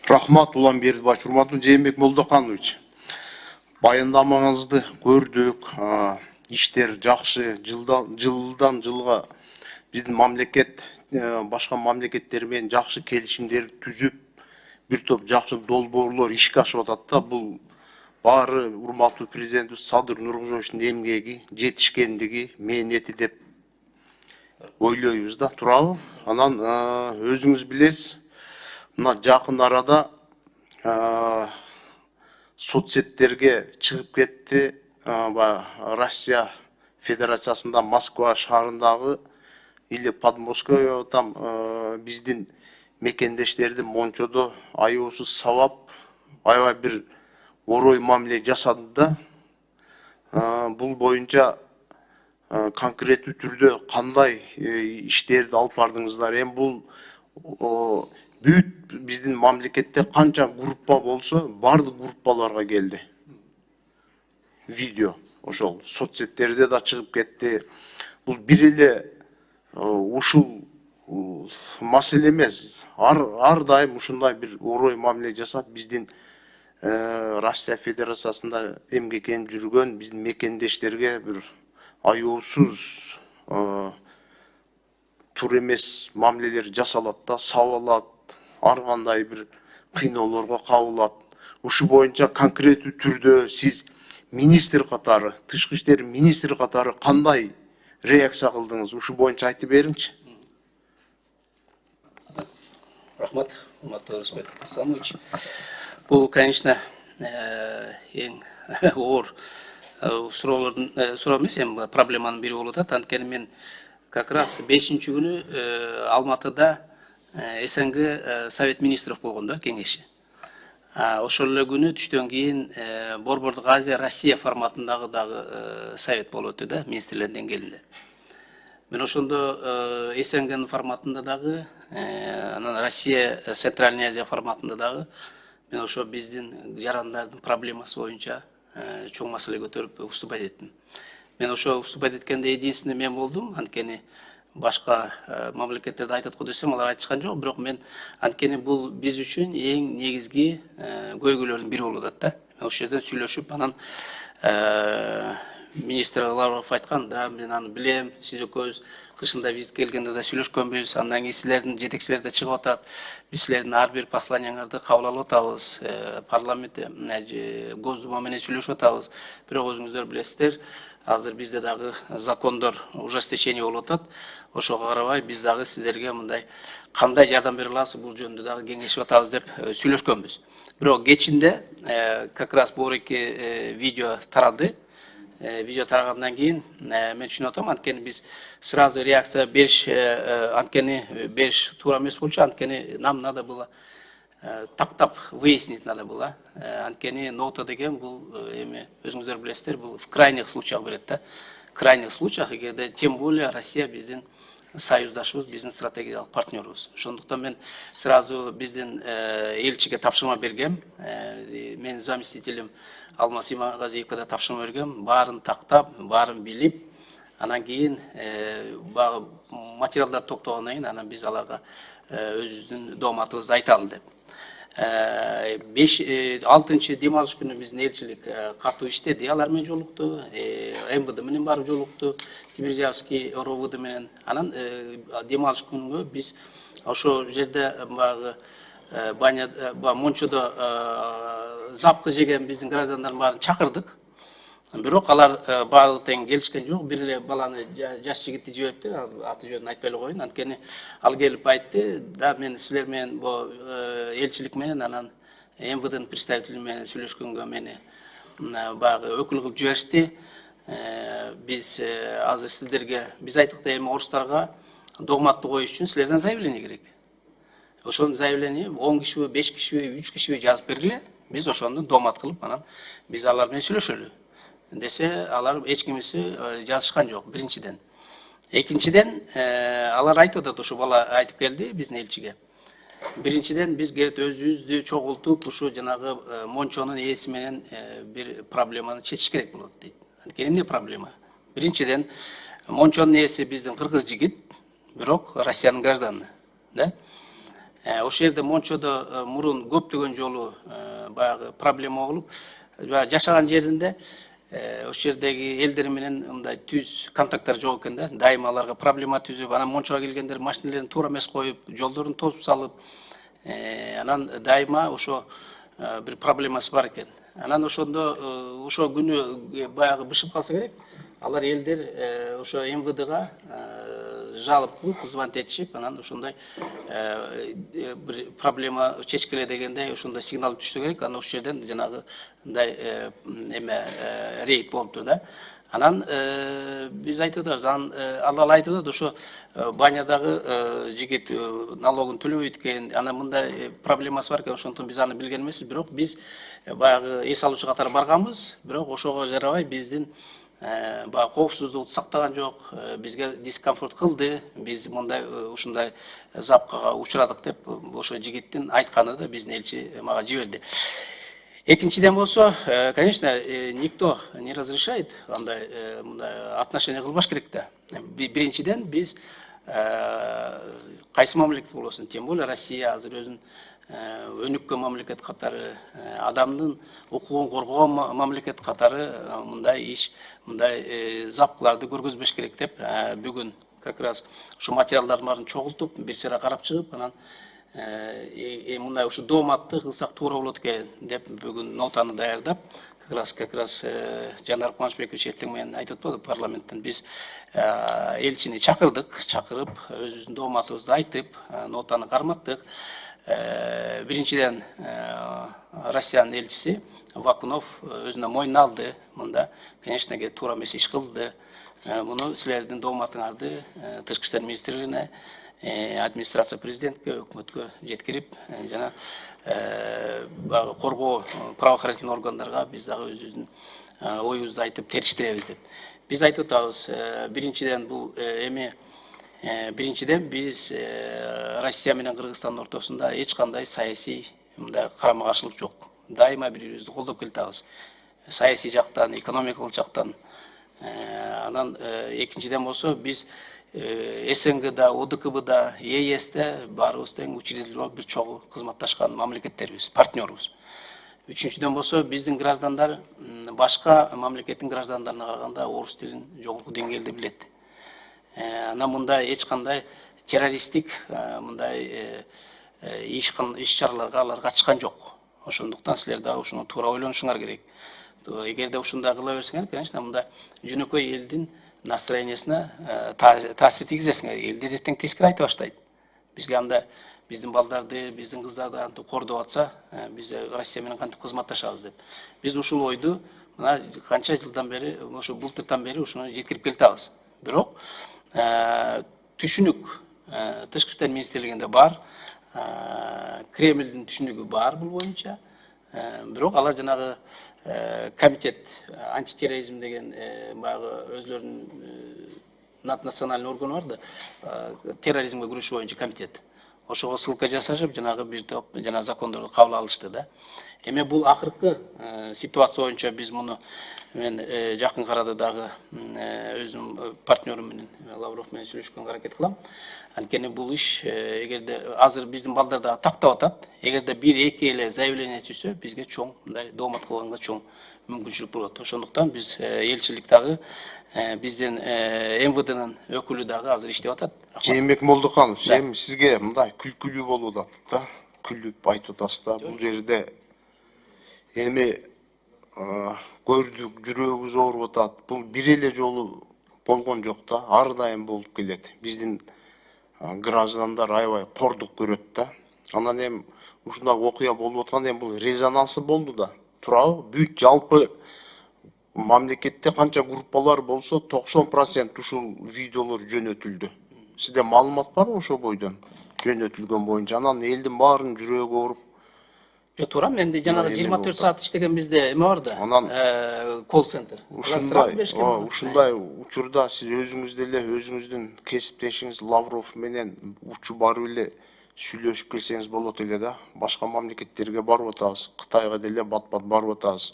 Рахмат Улан Бердібаев, урматтуу Жээнбек Молдоканович. Баяндамаңызды көрдүк. Иштер жакшы, жылдан жылга биздин мамлекет башка мамлекеттер менен жакшы келишимдер түзүп, бир топ жакшы долбоорлор ишке ашып атат да. Бул баары урматтуу президентибиз Садыр Нуркожоевичтин эмгеги, жетишкендиги, мээнети деп ойлойбуз да, туурабы? Анан өзүңүз билесиз, мына жакын арада соцсеттерге чыгып кетти. Россия Федерациясында Москва шаарындагы или Подмосковье там биздин мекендештерди Мончодо аябысыз сабап, аябай бир орой мамиле жасады да. Бул боюнча конкреттүү түрдө кандай иштерди алып бардыңыздар? Эми бул бүт биздин мамлекетте канча группа болсо, бардык группаларга келди. Видео ошол соцсеттерде да чыгып кетти. Бул бир эле ушул маселе эмес. Ар дайым ушундай бир орой мамиле жасап, биздин Россия Федерациясында эмгектенип жүргөн биздин мекендештерге бир аюусуз туура эмес мамилелер жасалат да, сабалат, ар кандай бир кыйноолорго кабылат. Ушу боюнча конкреттүү түрдө сиз министр катары, тышкы иштер министри катары кандай реакция кылдыңыз? Ушу боюнча айтып бериңчи. Рахмат, урматтуу Рысбек Исламович. Бул, конечно, эң оор суроо эмес, эми проблеманын бири болуп атат. Анткени мен как раз 5-чи күнү Алматыда СНГ Совет министров болгон да, кеңеши. Ошол эле күнү түштөн кийин Борбордук Азия Россия форматындагы дагы совет болуп өттү да, министрлер деңгээлинде. Мен ошондо СНГнын форматында дагы, анан Россия Центральная Азия форматында дагы мен ошо биздин жарандардын проблемасы боюнча чоң маселе көтөрүп уступать эттим. Мен ошо уступать эткенде единственный мен болдум, анткени башка мамлекеттерде айтат го десем, алар айтышкан жок, бирок мен анткени бул биз үчүн эң негизги көйгөйлөрдүн бири болуп атат да. Мен ошол жерден сүйлөшүп, анан министр Лавров айткан, да, мен аны билем, сиз экөөбүз кышында визит келгенде да сүйлөшкөнбүз, андан кийин силердин жетекчилер да чыгып атат, биз силердин ар бир посланияңарды кабыл алып атабыз, парламентте Госдума менен сүйлөшүп атабыз. Бирок өзүңүздөр билесиздер, азыр бизде дагы закондор ужесточение болуп атат. Ошого карабай биз дагы сиздерге мындай кандай жардам бере аласыз, бул жөнүндө дагы кеңешип атабыз деп сүйлөшкөнбүз. Бирок кечинде как раз бул видео тарады. Видео тарагандан кийин мен түшүнүп атам, анткени биз сразу реакция бериш, анткени бериш туура эмес болчу, анткени нам надо было тактап выяснить надо было. Анткени нота деген бул эми өзүңүздөр билесиздер, бул в крайних случаях берет да. Крайних случаях, эгерде тем более Россия биздин союздашыбыз, биздин стратегиялык партнерыбыз. Ошондуктан мен сразу биздин элчиге тапшырма бергем. Мен заместителим Алмаз Иманғазиевке да тапшырма бергем. Баарын тактап, баарын билип, анан кийин материалдар топтогондон кийин анан биз аларга өзүбүздүн дооматыбызды айталы деп. 6-чы дем алыш күнү биздин элчилик катуу иштеди, алар менен жолукту, МВД менен барып жолукту, Тимирязевский РОВД менен. Анан дем алыш күнүгө биз ошо жерде Мончодо запкы жеген биздин граждандардын баарын чакырдык. Бирок алар баары тең келишкен жок. Бир эле баланы, жаш жигитти жибериптир, аты жөнүн айтпай эле коеюн. Анткени ал келип айтты, да, мен силер менен элчилик менен анан МВДнын представители менен сүйлөшкөнгө мени баягы өкүл кылып жиберишти. Биз азыр сиздерге, биз айттык да, эми орустарга дооматты коюш үчүн силерден заявление керек. Ошол заявление 10 кишиби, 5 кишиби, 3 кишиби жазып бергиле. Биз ошону доомат кылып, анан биз алар менен сүйлөшөлү десе, алар эч кимиси жазышкан жок, биринчиден. Экинчиден, алар айтып атат, ошо бала айтып келди биздин элчиге. Биринчиден, биз өзүбүздү чогултуп, ушу жанагы Мончонун ээси менен бир проблеманы чечиш керек болот дейт. Анткени эмне проблема? Биринчиден, Мончонун ээси биздин кыргыз жигит, бирок Россиянын гражданы, да? Ошол жерде Мончодо мурун көптөгөн жолу баягы проблема болуп, жашаган жеринде ошол жердеги элдер менен мындай түз контакттар жок экен да. Дайыма аларга проблема түзүп, анан Мончого келгендер машиналерин туура эмес коюп, жолдорун тосуп салып, анан дайыма ошо бир проблемасы бар экен. Анан ошондо ошо күнү баягы бышып калса керек, алар элдер ошо МВДга жалоба кылып, звонить этишип, анан ошондой бир проблема чечкиле дегендей ошондой сигнал түштү керек. Анан ошол жерден жанагы мындай рейд болупту да. Анан биз айтып атабыз, ал айтып атат, ошо банядагы жигит налогун төлөбөйт экен, анан мындай проблемасы бар экен, ошондон биз аны билген эмеспиз. Бирок биз баягы эс алуучу катары барганбыз, бирок ошого жарабай биздин баягы коопсуздукту сактаган жок, бизге дискомфорт кылды, биз мындай ушундай запкага учурадык деп ошо жигиттин айтканы да биздин элчи мага жиберди. Экинчиден болсо, конечно, никто не разрешает андай отношения кылбаш керек да. Биринчиден биз кайсы мамлекет болосун, тем более Россия азыр өзүн өнүккөн мамлекет катары, адамдын укугун коргогон мамлекет катары мындай иш, мындай запкыларды көргөзбөш керек деп бүгүн как раз ушу материалдардын баарын чогултуп, бир сыйра карап чыгып, анан мындай ушу дооматты кылсак туура болот экен деп бүгүн нотаны даярдап, как раз Жанар Кубанычбекович эртең менен айтып атпадыбы парламенттен, биз элчини чакырып, өзүбүздүн дооматыбызды айтып, нотаны карматтык. Биринчиден Россиянын элчиси Вакунов өзүнө мойнуна алды. Мында, конечно, туура эмес иш кылды. Муну силердин дооматыңарды Тышкы иштер министрлигине, администрация президентке, өкмөткө жеткирип, жана коргоо правоохранительный органдарга биз дагы өзүбүздүн оюбузду айтып териштиребиз деп. Биз айтып атабыз, биринчиден бул биринчиден биз Россия менен Кыргызстандын ортосунда эч кандай саясий мындай карама-каршылык жок. Дайыма бири-бирибизди колдоп келатабыз. Саясий жактан, экономикалык жактан. Анан экинчиден болсо биз СНГда, ОДКБда, ЕСте баарыбыз тең учредитель болуп бир чогуу кызматташкан мамлекеттербиз, партнербуз. Үчүнчүдөн болсо биздин граждандар башка мамлекеттин граждандарына караганда орус тилин жогорку деңгээлде билет. Анан мындай эч кандай террористтик мындай иш-чараларга алар катышкан жок. Ошондуктан силер дагы ушуну туура ойлонушуңар керек. Эгерде ушундай кыла берсеңер, конечно, мындай жөнөкөй элдин настроениясына таасир тийгизесиңер. Элдер эртең тескери айта баштайт. Бизге анда биздин балдарды, биздин кыздарды антип кордоп атса, биз Россия менен кантип кызматташабыз деп. Биз ушул ойду мына канча жылдан бери, ошо былтыртан бери ушуну жеткирип келатабыз. Бирок түшүнүк Тышкы иштер министрлигинде бар, Кремлдин түшүнүгү бар бул боюнча. Бирок алар жанагы комитет антитерроризм деген баягы өзлөрүнүн национальный органы бар да, терроризмге күрөшүү боюнча комитет. Ошого ссылка жасашып, жанагы бир топ жана закондорду кабыл алышты да. Эми бул акыркы ситуация боюнча биз муну мен жакын арада дагы өзүм партнерым менен Лавров менен сүйлөшкөнгө аракет кылам. Анткени бул иш эгерде азыр биздин балдар да тактап атат, эгерде бир эки эле заявление түшсө, бизге чоң мындай доомат кылганга чоң мүмкүнчүлүк болот. Ошондуктан биз элчилик дагы биздин МВДнын өкүлү дагы азыр иштеп атат. Жээнбек Молдоканов, сизге мындай күлкүлүү болуп атат да, күлүп айтып атасыз да. Бул жерде эми көрдүк, жүрөгүбүз ооруп атат. Бул бир эле жолу болгон жок да, ар дайым болуп келет. Биздин граждандар аябай кордук көрөт да. Анан эми ушундай окуя болуп атканда эми бул резонансы болду да. Туурабы? Бүт жалпы мамлекетте канча группалар болсо 90% ушул видеолор жөнөтүлдү. Сизде маалымат барбы ошол бойдон жөнөтүлгөн боюнча? Анан элдин баарынын жүрөгү ооруп. Жок, туура, менде жанагы 24 саат иштеген бизде эме бар да. Анан колл-центр. Ушундай учурда сиз өзүңүз деле өзүңүздүн кесиптешиңиз Лавров менен учу барып эле сүйлөшүп келсеңиз болот эле да. Башка мамлекеттерге барып атабыз, Кытайга деле бат-бат барып атабыз.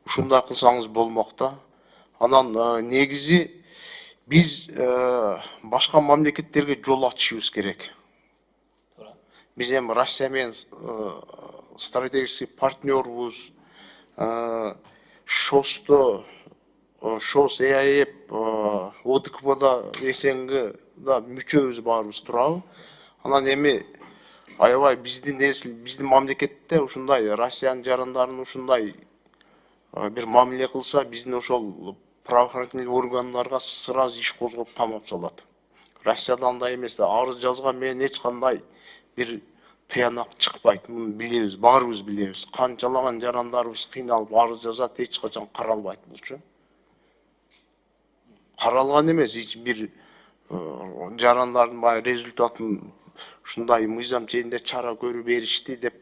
Ушундай кылсаңыз болмок да. Анан негизи биз башка мамлекеттерге жол ачышыбыз керек. Биз эми Россия менен стратегический партнербуз. ШОСто, ШОС, ЭАЭП, ОДКБда, СНГда мүчөбүз баарыбыз турабы. Анан эми аябай биздин мамлекетте ушундай Россиянын жарандарын ушундай бир мамиле кылса, биздин ошол правоохранительный органдарга сразу иш козгоп камап салат. Россияда андай эмес да, арыз жазган менен эч кандай бир тыянак чыкпайт. Муну билебиз, баарыбыз билебиз. Канчалаган жарандарыбыз кыйналып арыз жазат, эч качан каралбайт болчу. Каралган эмес, эч бир жарандардын баягы результатын ушундай мыйзам чегинде чара көрүп беришти деп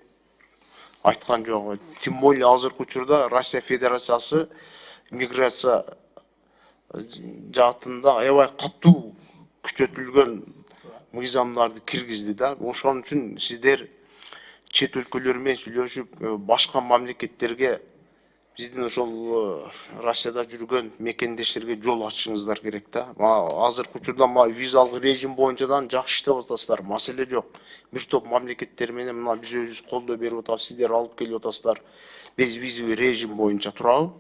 айткан жок. Тем более азыркы учурда Россия Федерациясы миграция жаатында аябай катуу күчөтүлгөн мыйзамдарды киргизди да. Ошон үчүн сиздер чет өлкөлөр менен сүйлөшүп, башка мамлекеттерге биздин ошол Россияда жүргөн мекендештерге жол ачыңыздар керек да. Азыркы учурда визалык режим боюнчадан жакшы иштеп атасыздар, маселе жок. Бир топ мамлекеттер менен мына биз өзүбүз колдоо берип атабыз, сиздер алып келип атасыздар. Безвизовый режим боюнча турабы.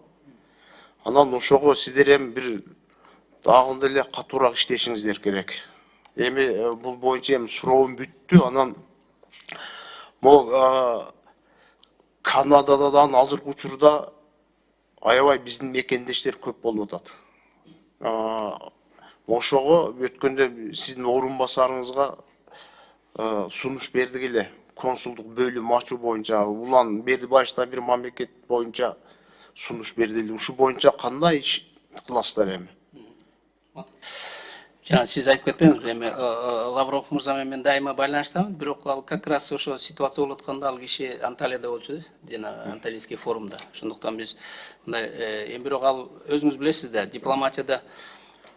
Анан ошого сиздер эми бир дагы деле катуураак иштешиңиздер керек. Эми бул боюнча эми суроом бүттү. Анан могу Канададан азыркы учурда аябай биздин мекендештер көп болуп атат. Ошого өткөндө сиздин орун басарыңызга сунуш бердик эле. Консулдук бөлүм ачуу боюнча, улан Бердибаевда бир мамлекет боюнча сунуш бердилди. Ушу боюнча кандай иш кыласыздар эми? Жана сиз айтып кетпеңиз, эми Лавров мырза менен мен дайыма байланыштамын, бирок ал как раз ошо ситуация болуп атканда ал киши Анталияда болчу, жана Анталийский форумда. Ошондуктан биз мындай эми бирок ал өзүңүз билесиз да, дипломатияда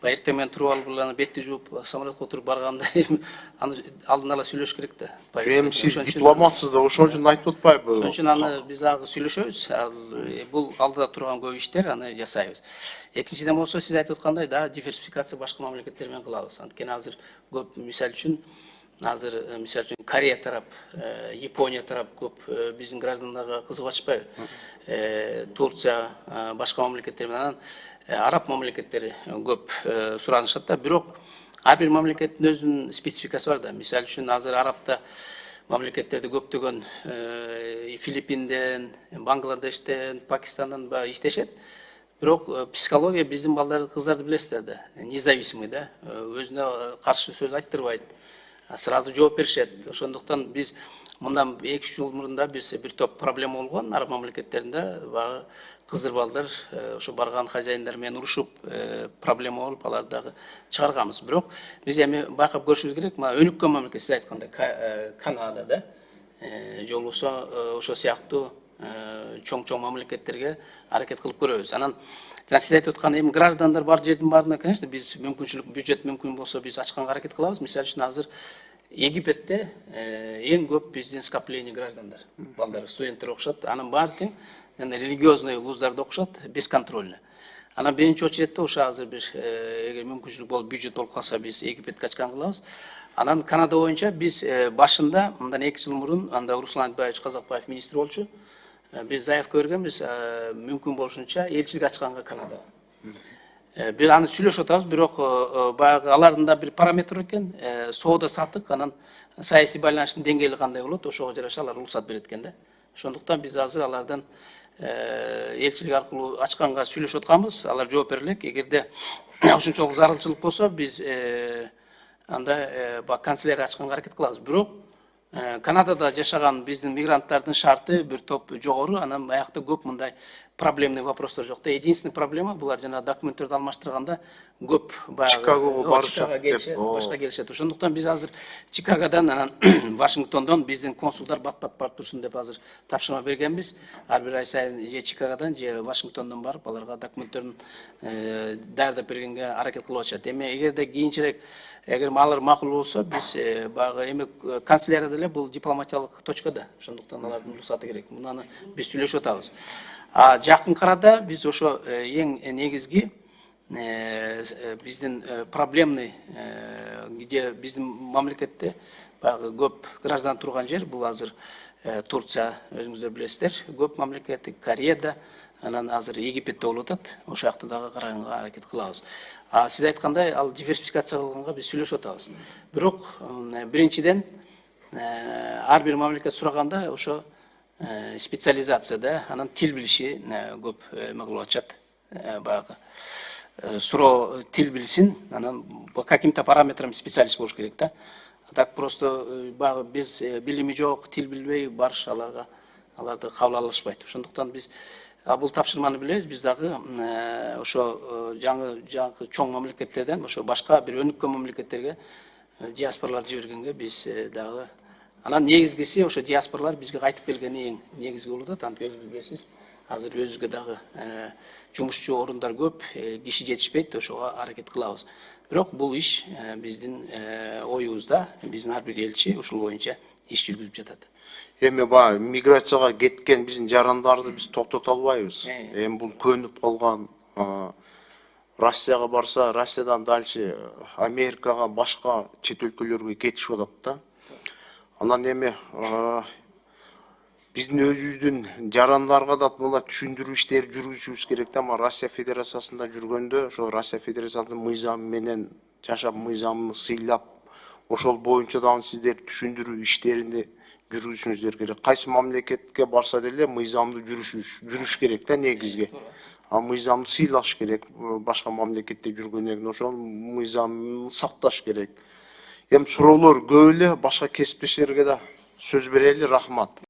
эртең менен туруп алып эле бетти жууп самолетке отуруп барганда аны алдын ала сүйлөш керек да. Эми сиз дипломатсыз да, ошон үчүн айтып атпайбы? Ошон үчүн аны биз ага сүйлөшөбүз. Бул алдыда турган көп иштер, аны жасайбыз. Экинчиден болсо сиз айтып аткандай да, диверсификация башка мамлекеттер менен кылабыз. Анткени азыр көп мисал үчүн Корея тарап, Япония тарап көп биздин граждандарга кызыгып атышпайбы? Турция, башка мамлекеттер менен араб мамлекеттери көп суранышат да. Бирок ар бир мамлекеттин өзүнүн спецификасы бар да. Мисал үчүн азыр арабта мамлекеттерде көптөгөн Филиппинден, Бангладештен, Пакистандан иштешет. Бирок психология биздин балдарды, кыздарды билесиздер да, независимый да, өзүнө каршы сөз айттырбайт, сразу жооп беришет. Ошондуктан биз мындан 2-3 жыл мурда биз бир топ проблема болгон араб мамлекеттеринде, баягы кыздар балдар ошо барган хозяиндар менен урушуп, проблема болуп, аларды дагы чыгарганбыз. Бирок биз эми байкап көрүшүбүз керек, өнүккөн мамлекет, сиз айткандай Канада да, же болбосо ошо сыяктуу чоң мамлекеттерге аракет кылып көрөбүз. Анан сиз айтып аткан эми граждандар бар жердин баарына, конечно, биз мүмкүнчүлүк, бюджет мүмкүн болсо биз ачканга аракет кылабыз. Мисалы үчүн азыр Египетте эң көп биздин скопление граждандар, балдар, студенттер окушат. Анын баары тең религиозный вуздарда окушат, бесконтрольно. Анан биринчи очередте ошо азыр бир эгер мүмкүнчүлүк болуп бюджет болуп калса биз Египетке ачкан кылабыз. Анан Канада боюнча биз башында мындан 2 жыл мурун анда Руслан Айтбаевич Казакбаев министр болчу. Биз заявка бергенбиз, мүмкүн болушунча элчилик ачканга Канадага. Бир аны сүйлөшүп атабыз, бирок баягы алардын да бир параметр экен, соода сатык, анан саясий байланыштын деңгээли кандай болот, ошого жараша алар уруксат берет экен да. Ошондуктан биз азыр алардан элчилик аркылуу ачканга сүйлөшүп атканбыз, алар жооп берилек. Эгерде ошончолук зарылчылык болсо, биз анда канцелярия ачканга аракет кылабыз. Бирок Канадада жашаган биздин мигранттардын шарты бир топ жогору, анан аякта көп мындай проблемный вопростор жок да. Единственный проблема булар жана документтерди алмаштырганда көп баягы Чикагого барышат деп, башка келишет. Ошондуктан биз азыр Чикагодан, анан Вашингтондон биздин консулдар бат-бат барып турсун деп азыр тапшырма бергенбиз. Ар бир ай сайын же Чикагодан же Вашингтондон барып аларга документтерин даярдап бергенге аракет кылып атышат. Эми эгерде кийинчерээк алар макул болсо, биз баягы эми канцелярияда эле бул дипломатиялык точкада. Ошондуктан алардын уруксаты керек. Мунаны биз сүйлөшүп атабыз. Жакын арада биз ошо эң негизги биздин проблемный, где биздин мамлекетте баягы көп граждан турган жер, бул азыр Турция, өзүңүздөр билесиздер, көп мамлекети, Кореяда, анан азыр Египетте болуп атат, ошол жакта дагы караганга аракет кылабыз. Сиз айткандай, ал диверсификация кылганга биз сүйлөшүп атабыз. Бирок биринчиден ар бир мамлекет сураганда ошо специализацияда, анан тил билиши көп эме кылып атышат. Баягы суроо тил билсин, анан по каким-то параметрам специалист болуш керек да. Так просто баягы без билими жок, тил билбей барыш аларды кабыл алышпайт. Ошондуктан биз бул тапшырманы билебиз, биз дагы ошо жаңы чоң мамлекеттерден ошо башка бир өнүккөн мамлекеттерге диаспоралар жибергенге биз дагы анан негизгиси ошо диаспоралар бизге кайтып келгени эң негизги болуп атат. Антип билесиз, азыр өзүбүзгө дагы жумушчу орундар көп, киши жетишпейт, ошого аракет кылабыз. Бирок бул иш биздин оюбузда, биздин ар бир элчи ушул боюнча иш жүргүзүп жатат. Эми баягы миграцияга кеткен биздин жарандарды биз токтото албайбыз. Эми бул көнүп калган, Россияга барса, Россиядан дальше Америкага, башка чет өлкөлөргө кетишип атат да. Анан эми биздин өзүбүздүн жарандарга да мына түшүндүрүү иштери жүргүзүшүбүз керек да. Россия Федерациясында жүргөндө, ошо Россия Федерациясынын мыйзамы менен жашап, мыйзамын сыйлап, ошол боюнча дагы сиздер түшүндүрүү иштеринде жүргүзүшүңүздөр керек. Кайсы мамлекетке барса деле мыйзамды жүрүш керек да негизги. Мыйзамды сыйлаш керек. Башка мамлекетте жүргөндөн кийин ошол мыйзамды сакташ керек. Эми суроолор көп эле, башка кесиптештерге да сөз берели. Рахмат.